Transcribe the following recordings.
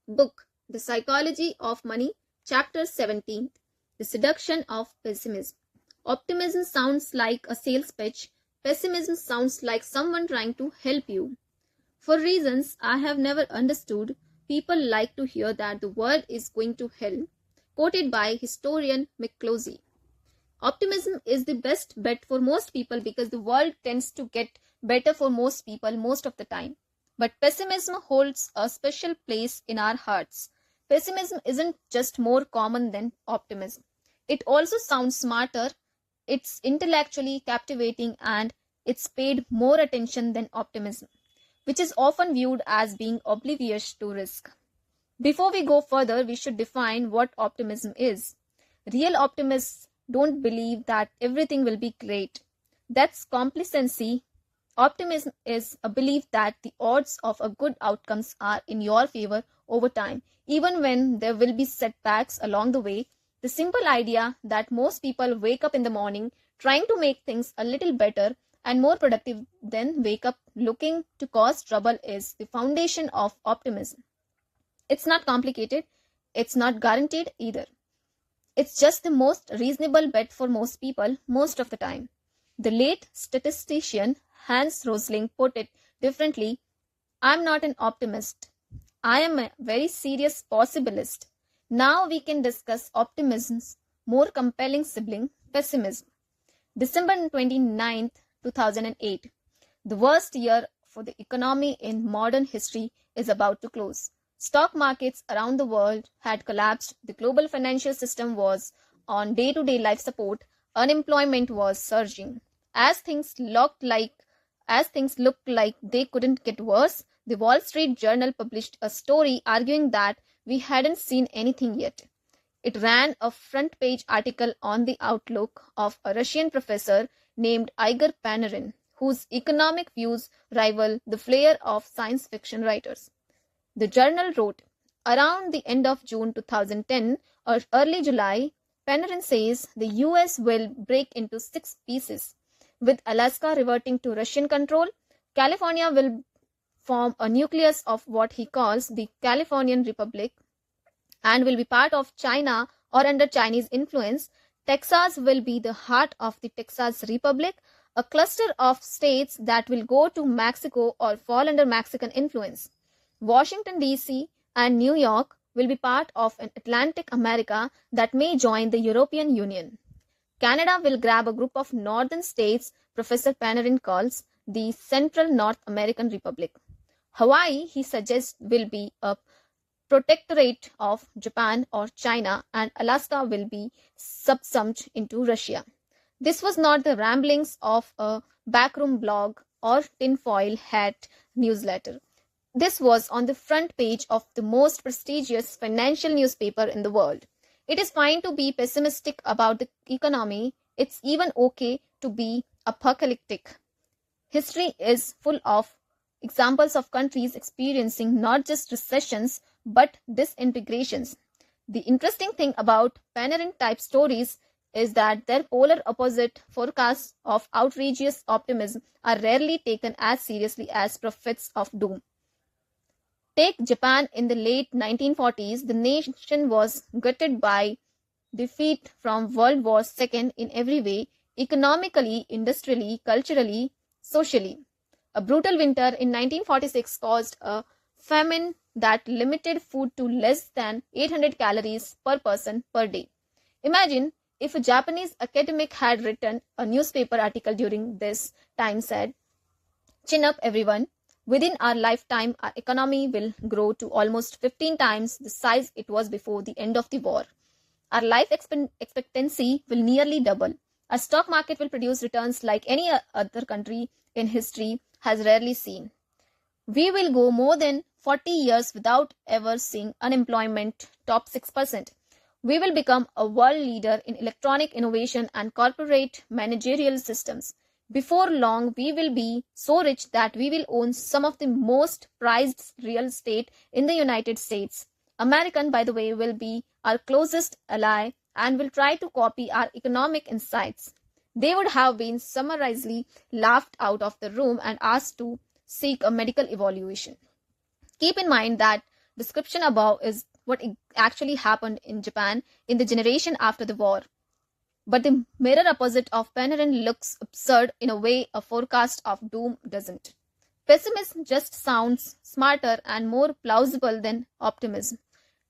Book, The Psychology of Money, Chapter 17, The Seduction of Pessimism. Optimism sounds like a sales pitch. Pessimism sounds like someone trying to help you. For reasons I have never understood, people like to hear that the world is going to hell. Quoted by historian McCloskey. Optimism is the best bet for most people because the world tends to get better for most people most of the time. But pessimism holds a special place in our hearts. Pessimism isn't just more common than optimism. It also sounds smarter, it's intellectually captivating, and it's paid more attention than optimism, which is often viewed as being oblivious to risk. Before we go further, we should define what optimism is. Real optimists don't believe that everything will be great. That's complacency. Optimism is a belief that the odds of a good outcomes are in your favor over time, even when there will be setbacks along the way. The simple idea that most people wake up in the morning trying to make things a little better and more productive than wake up looking to cause trouble is the foundation of optimism. It's not complicated, it's not guaranteed either. It's just the most reasonable bet for most people most of the time. The late statistician Hans Rosling put it differently: I'm not an optimist. I am a very serious possibilist. Now we can discuss optimism's more compelling sibling, pessimism. December 29th, 2008. The worst year for the economy in modern history is about to close. Stock markets around the world had collapsed, the global financial system was on day-to-day life support, unemployment was surging. As things looked like they couldn't get worse, the Wall Street Journal published a story arguing that we hadn't seen anything yet. It ran a front-page article on the outlook of a Russian professor named Igor Panarin, whose economic views rival the flair of science fiction writers. The journal wrote, around the end of June 2010 or early July, Panarin says the US will break into 6 pieces. With Alaska reverting to Russian control, California will form a nucleus of what he calls the Californian Republic and will be part of China or under Chinese influence. Texas will be the heart of the Texas Republic, a cluster of states that will go to Mexico or fall under Mexican influence. Washington, D.C. and New York will be part of an Atlantic America that may join the European Union. Canada will grab a group of northern states Professor Panarin calls the Central North American Republic. Hawaii, he suggests, will be a protectorate of Japan or China, and Alaska will be subsumed into Russia. This was not the ramblings of a backroom blog or tinfoil hat newsletter. This was on the front page of the most prestigious financial newspaper in the world. It is fine to be pessimistic about the economy. It's even okay to be apocalyptic. History is full of examples of countries experiencing not just recessions but disintegrations. The interesting thing about Panarin type stories is that their polar opposite forecasts of outrageous optimism are rarely taken as seriously as prophets of doom. Take Japan in the late 1940s. The nation was gutted by defeat from World War II in every way, economically, industrially, culturally, socially. A brutal winter in 1946 caused a famine that limited food to less than 800 calories per person per day. Imagine if a Japanese academic had written a newspaper article during this time said, "Chin up everyone. Within our lifetime, our economy will grow to almost 15 times the size it was before the end of the war. Our life expectancy will nearly double. Our stock market will produce returns like any other country in history has rarely seen. We will go more than 40 years without ever seeing unemployment top 6%. We will become a world leader in electronic innovation and corporate managerial systems. Before long, we will be so rich that we will own some of the most prized real estate in the United States. American, by the way, will be our closest ally and will try to copy our economic insights." They would have been summarily laughed out of the room and asked to seek a medical evaluation. Keep in mind that description above is what actually happened in Japan in the generation after the war. But the mirror opposite of Panarin looks absurd in a way a forecast of doom doesn't. Pessimism just sounds smarter and more plausible than optimism.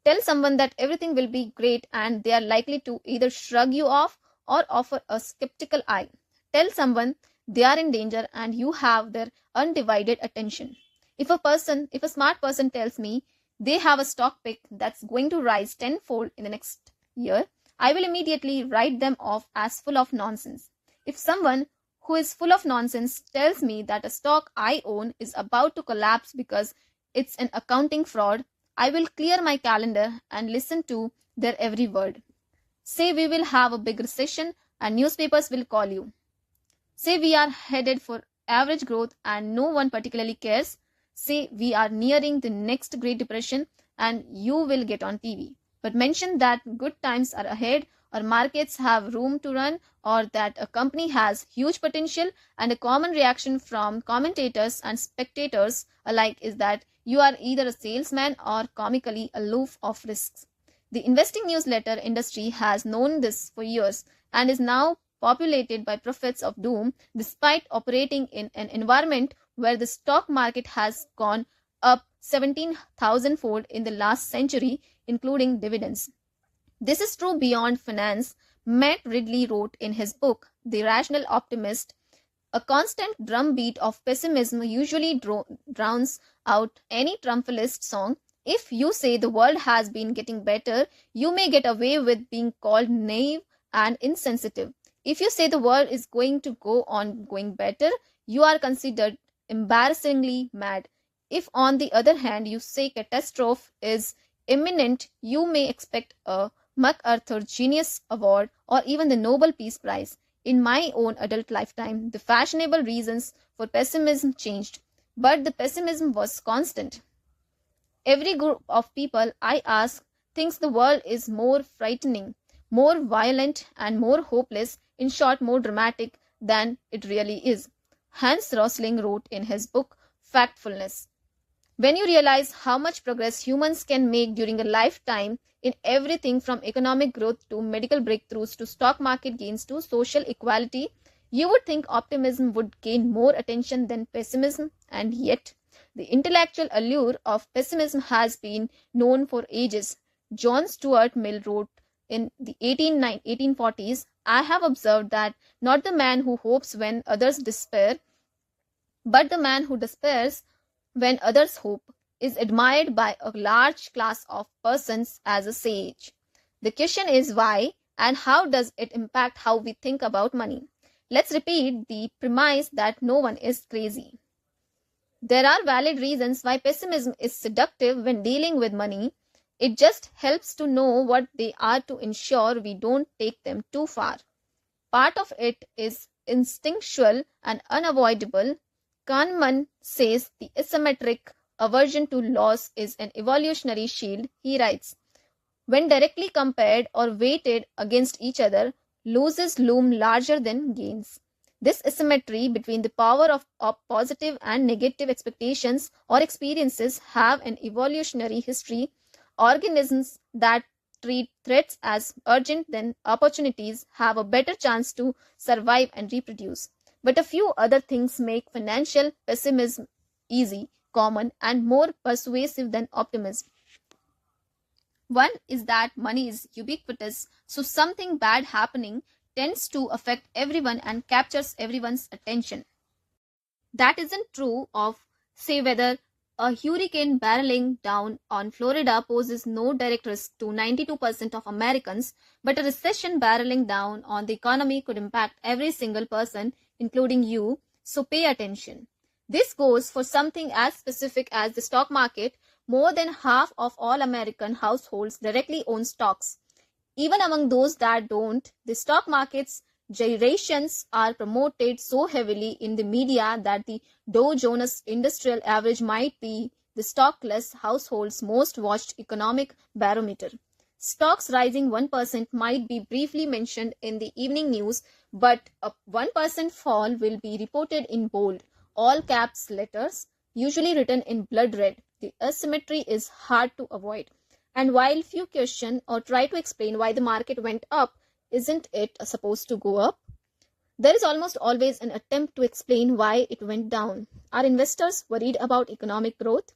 Tell someone that everything will be great and they are likely to either shrug you off or offer a skeptical eye. Tell someone they are in danger and you have their undivided attention. If a smart person tells me they have a stock pick that's going to rise tenfold in the next year, I will immediately write them off as full of nonsense. If someone who is full of nonsense tells me that a stock I own is about to collapse because it's an accounting fraud, I will clear my calendar and listen to their every word. Say we will have a big recession and newspapers will call you. Say we are headed for average growth and no one particularly cares. Say we are nearing the next Great Depression and you will get on TV. But mention that good times are ahead, or markets have room to run, or that a company has huge potential, and a common reaction from commentators and spectators alike is that you are either a salesman or comically aloof of risks. The investing newsletter industry has known this for years and is now populated by prophets of doom despite operating in an environment where the stock market has gone up 17,000-fold in the last century, including dividends. This is true beyond finance. Matt Ridley wrote in his book, The Rational Optimist, a constant drumbeat of pessimism usually drowns out any triumphalist song. If you say the world has been getting better, you may get away with being called naive and insensitive. If you say the world is going to go on going better, you are considered embarrassingly mad. If, on the other hand, you say catastrophe is imminent, you may expect a MacArthur Genius Award or even the Nobel Peace Prize. In my own adult lifetime, the fashionable reasons for pessimism changed, but the pessimism was constant. Every group of people I ask thinks the world is more frightening, more violent, and more hopeless, in short, more dramatic than it really is. Hans Rosling wrote in his book, Factfulness. When you realize how much progress humans can make during a lifetime in everything from economic growth to medical breakthroughs to stock market gains to social equality, you would think optimism would gain more attention than pessimism, and yet the intellectual allure of pessimism has been known for ages. John Stuart Mill wrote in the 1840s, I have observed that not the man who hopes when others despair, but the man who despairs when others hope, is admired by a large class of persons as a sage. The question is why and how does it impact how we think about money? Let's repeat the premise that no one is crazy. There are valid reasons why pessimism is seductive when dealing with money. It just helps to know what they are to ensure we don't take them too far. Part of it is instinctual and unavoidable. Kahneman says the asymmetric aversion to loss is an evolutionary shield. He writes, when directly compared or weighted against each other, losses loom larger than gains. This asymmetry between the power of positive and negative expectations or experiences have an evolutionary history. Organisms that treat threats as urgent than opportunities have a better chance to survive and reproduce. But a few other things make financial pessimism easy, common, and more persuasive than optimism. One is that money is ubiquitous, so something bad happening tends to affect everyone and captures everyone's attention. That isn't true of, say, whether a hurricane barreling down on Florida poses no direct risk to 92% of Americans, but a recession barreling down on the economy could impact every single person, including you, so pay attention. This goes for something as specific as the stock market. More than half of all American households directly own stocks. Even among those that don't, the stock market's gyrations are promoted so heavily in the media that the Dow Jones Industrial Average might be the stockless household's most watched economic barometer. Stocks rising 1% might be briefly mentioned in the evening news, but a 1% fall will be reported in bold, all caps letters, usually written in blood red. the asymmetry is hard to avoid. And while few question or try to explain why the market went up, isn't it supposed to go up? There is almost always an attempt to explain why it went down. Are investors worried about economic growth?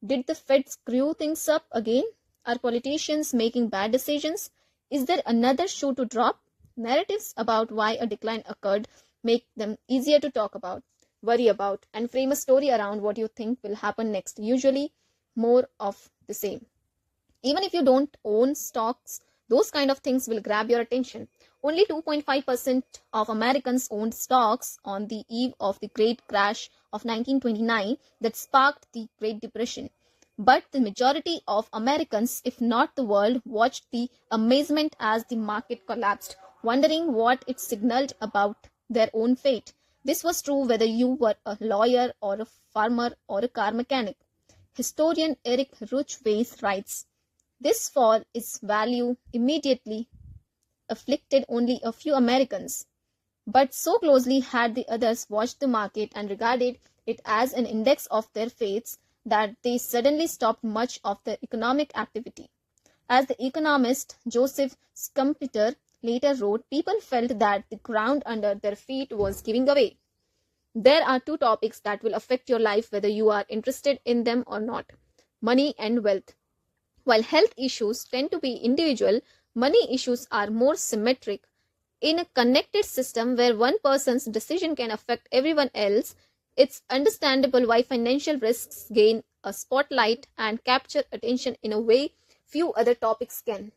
Did the Fed screw things up again? Are politicians making bad decisions? Is there another shoe to drop? Narratives about why a decline occurred make them easier to talk about, worry about, and frame a story around what you think will happen next, usually more of the same. Even if you don't own stocks, those kind of things will grab your attention. Only 2.5% of Americans owned stocks on the eve of the great crash of 1929 that sparked the Great Depression. But the majority of Americans, if not the world, watched the amazement as the market collapsed, wondering what it signaled about their own fate. This was true whether you were a lawyer or a farmer or a car mechanic. Historian Eric Ruchweis writes, this fall is value immediately afflicted only a few Americans, but so closely had the others watched the market and regarded it as an index of their fates that they suddenly stopped much of their economic activity. As the economist Joseph Schumpeter later wrote, people felt that the ground under their feet was giving away. There are two topics that will affect your life whether you are interested in them or not: money and wealth. While health issues tend to be individual, money issues are more symmetric. In a connected system where one person's decision can affect everyone else, it's understandable why financial risks gain a spotlight and capture attention in a way few other topics can.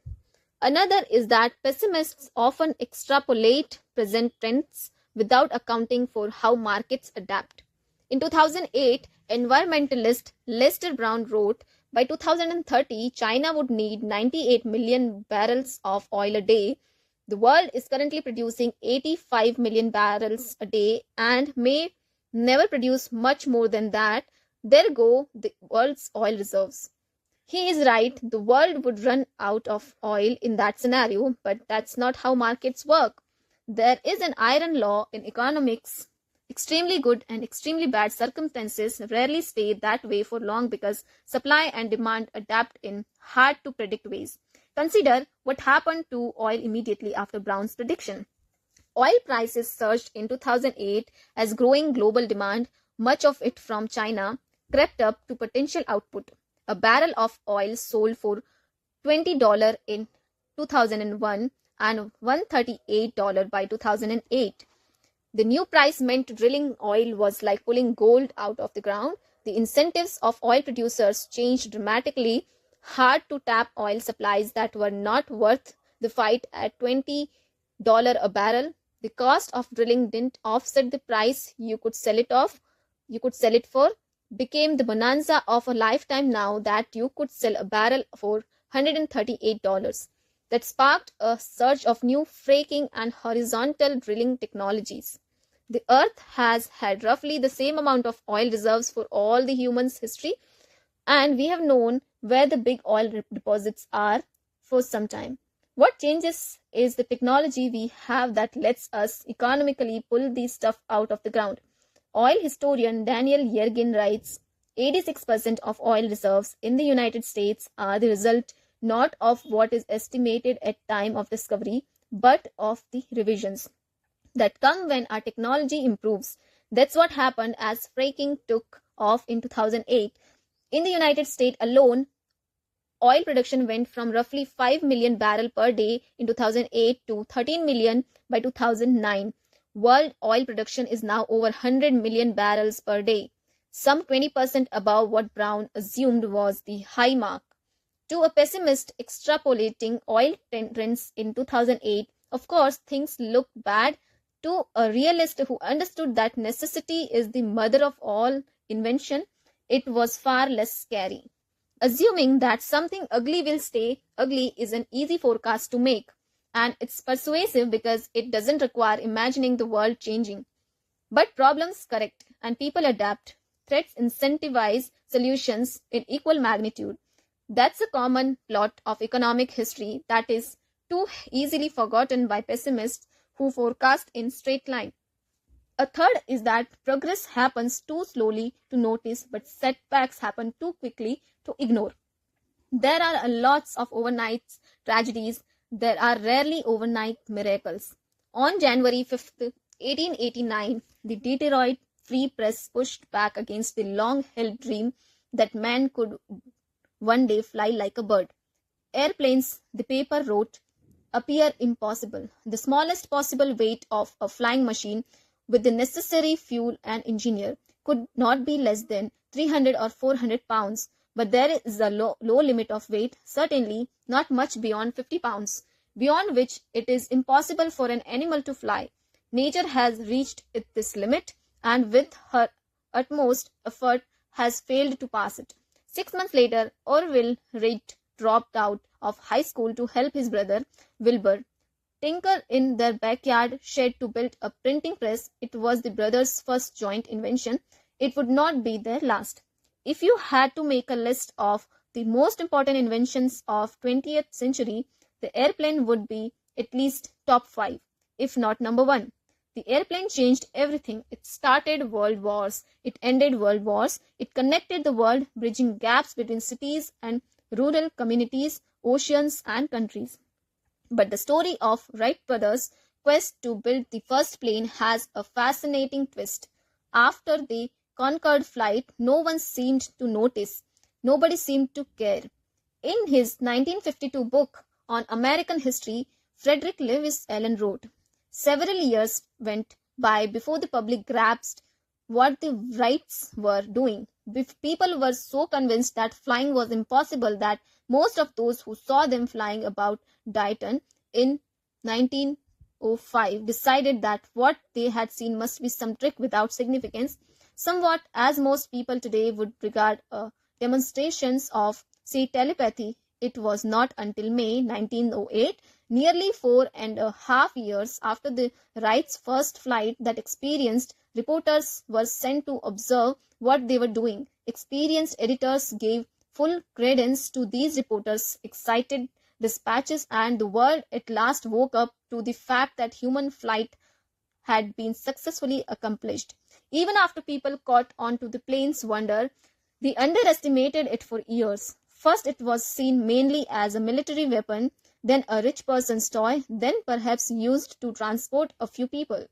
Another is that pessimists often extrapolate present trends without accounting for how markets adapt. In 2008, environmentalist Lester Brown wrote, by 2030, China would need 98 million barrels of oil a day. The world is currently producing 85 million barrels a day and may never produce much more than that. There go the world's oil reserves. He is right, the world would run out of oil in that scenario, but that's not how markets work. There is an iron law in economics. Extremely good and extremely bad circumstances rarely stay that way for long because supply and demand adapt in hard to predict ways. Consider what happened to oil immediately after Brown's prediction. Oil prices surged in 2008 as growing global demand, much of it from China, crept up to potential output. A barrel of oil sold for $20 in 2001 and $138 by 2008. The new price meant drilling oil was like pulling gold out of the ground. The incentives of oil producers changed dramatically. Hard to tap oil supplies that were not worth the fight at $20 a barrel. The cost of drilling didn't offset the price you could sell it for. Became the bonanza of a lifetime now that you could sell a barrel for $138. That sparked a surge of new fracking and horizontal drilling technologies. The earth has had roughly the same amount of oil reserves for all the humans' history, and we have known where the big oil deposits are for some time. What changes is the technology we have that lets us economically pull this stuff out of the ground. Oil historian Daniel Yergin writes, 86% of oil reserves in the United States are the result not of what is estimated at time of discovery, but of the revisions that come when our technology improves. That's what happened as fracking took off in 2008. In the United States alone, oil production went from roughly 5 million barrels per day in 2008 to 13 million by 2009. World oil production is now over 100 million barrels per day, some 20% above what Brown assumed was the high mark. To a pessimist extrapolating oil trends in 2008, of course, things looked bad. To a realist who understood that necessity is the mother of all invention, it was far less scary. Assuming that something ugly will stay ugly is an easy forecast to make, and it's persuasive because it doesn't require imagining the world changing. But problems correct and people adapt. Threats incentivize solutions in equal magnitude. That's a common plot of economic history that is too easily forgotten by pessimists who forecast in straight line. A third is that progress happens too slowly to notice, but setbacks happen too quickly to ignore. There are lots of overnight tragedies. There are rarely overnight miracles. On January 5th, 1889, the Detroit Free Press pushed back against the long held dream that man could one day fly like a bird. Airplanes, the paper wrote, appear impossible. The smallest possible weight of a flying machine with the necessary fuel and engineer could not be less than 300 or 400 pounds. But there is a low limit of weight, certainly not much beyond 50 pounds, beyond which it is impossible for an animal to fly. Nature has reached this limit, and with her utmost effort has failed to pass it. 6 months later, Orville Reed dropped out of high school to help his brother Wilbur tinker in their backyard shed to build a printing press. It was the brothers' first joint invention. It would not be their last. If you had to make a list of the most important inventions of 20th century, the airplane would be at least top 5, if not number 1. The airplane changed everything. It started world wars. It ended world wars. It connected the world, bridging gaps between cities and rural communities, oceans and countries. But the story of Wright brothers' quest to build the first plane has a fascinating twist. After they conquered flight, no one seemed to notice. Nobody seemed to care. In his 1952 book on American history, Frederick Lewis Allen wrote, "Several years went by before the public grasped what the Wrights were doing. People were so convinced that flying was impossible that most of those who saw them flying about Dayton in 1905 decided that what they had seen must be some trick without significance, somewhat as most people today would regard demonstrations of, say, telepathy. It was not until May 1908, nearly 4.5 years after the Wrights' first flight, that experienced reporters were sent to observe what they were doing. Experienced editors gave full credence to these reporters' excited dispatches, and the world at last woke up to the fact that human flight had been successfully accomplished. Even after people caught on to the plane's wonder, they underestimated it for years. First, it was seen mainly as a military weapon, then a rich person's toy, then perhaps used to transport a few people.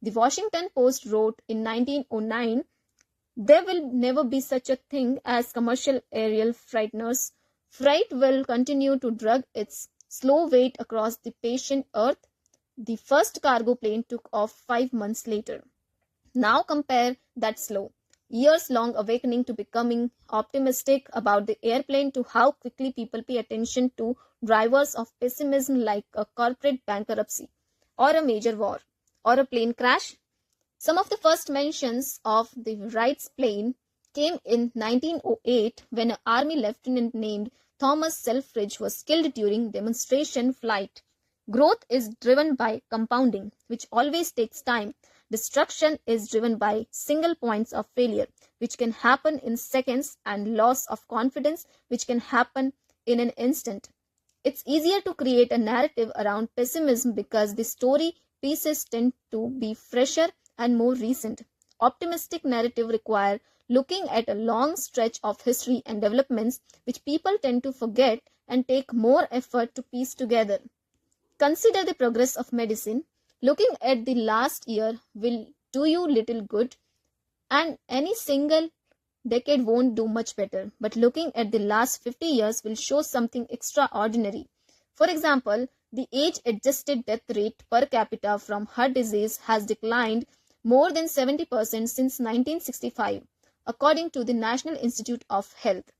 The Washington Post wrote in 1909, "There will never be such a thing as commercial aerial frighteners. Fright will continue to drag its slow weight across the patient earth." The first cargo plane took off 5 months later. Now compare that slow, years-long awakening to becoming optimistic about the airplane to how quickly people pay attention to drivers of pessimism like a corporate bankruptcy, or a major war, or a plane crash. Some of the first mentions of the Wright's plane came in 1908 when an army lieutenant named Thomas Selfridge was killed during demonstration flight. Growth is driven by compounding, which always takes time. Destruction is driven by single points of failure, which can happen in seconds, and loss of confidence, which can happen in an instant. It's easier to create a narrative around pessimism because the story pieces tend to be fresher and more recent. Optimistic narrative require looking at a long stretch of history and developments which people tend to forget and take more effort to piece together. Consider the progress of medicine. Looking at the last year will do you little good, and any single decade won't do much better. But looking at the last 50 years will show something extraordinary. For example, the age-adjusted death rate per capita from heart disease has declined more than 70% since 1965, according to the National Institute of Health.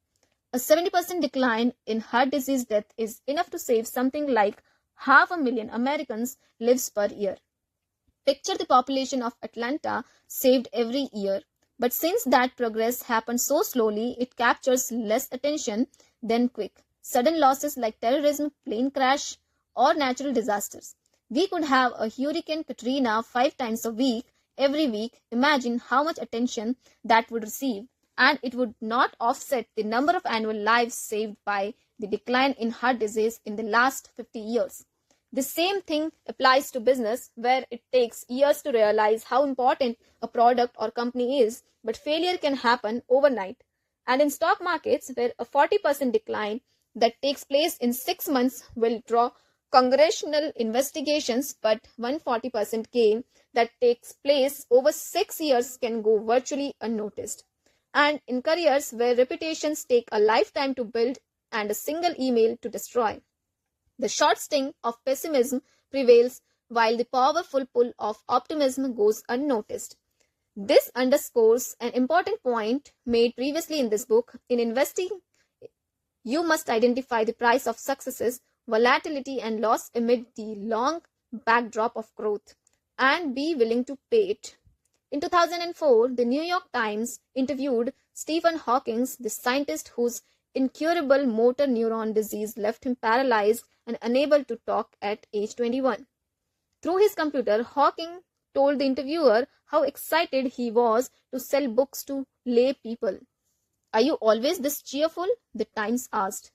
A 70% decline in heart disease death is enough to save something like 500,000 Americans' lives per year. Picture the population of Atlanta saved every year. But since that progress happened so slowly, it captures less attention than quick, sudden losses like terrorism, plane crash, or natural disasters. We could have a Hurricane Katrina 5 times a week, every week. Imagine how much attention that would receive, and it would not offset the number of annual lives saved by the decline in heart disease in the last 50 years. The same thing applies to business, where it takes years to realize how important a product or company is, but failure can happen overnight. And in stock markets, where a 40% decline that takes place in 6 months will draw congressional investigations, but 140% gain that takes place over 6 years can go virtually unnoticed. And in careers where reputations take a lifetime to build and a single email to destroy, the short sting of pessimism prevails while the powerful pull of optimism goes unnoticed. This underscores an important point made previously in this book. In investing, you must identify the price of successes, volatility, and loss amid the long backdrop of growth and be willing to pay it. In 2004, the New York Times interviewed Stephen Hawking, the scientist whose incurable motor neuron disease left him paralyzed and unable to talk at age 21. Through his computer, Hawking told the interviewer how excited he was to sell books to lay people. "Are you always this cheerful?" the Times asked.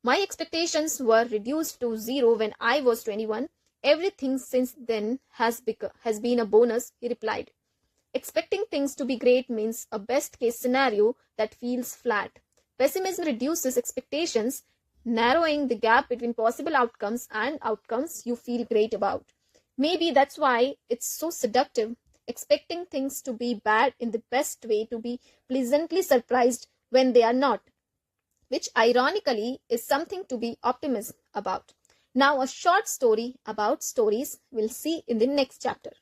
"My expectations were reduced to zero when I was 21. Everything since then has been a bonus," he replied. Expecting things to be great means a best-case scenario that feels flat. Pessimism reduces expectations, narrowing the gap between possible outcomes and outcomes you feel great about. Maybe that's why it's so seductive, expecting things to be bad in the best way to be pleasantly surprised when they are not, which ironically is something to be optimistic about. Now, a short story about stories we'll see in the next chapter.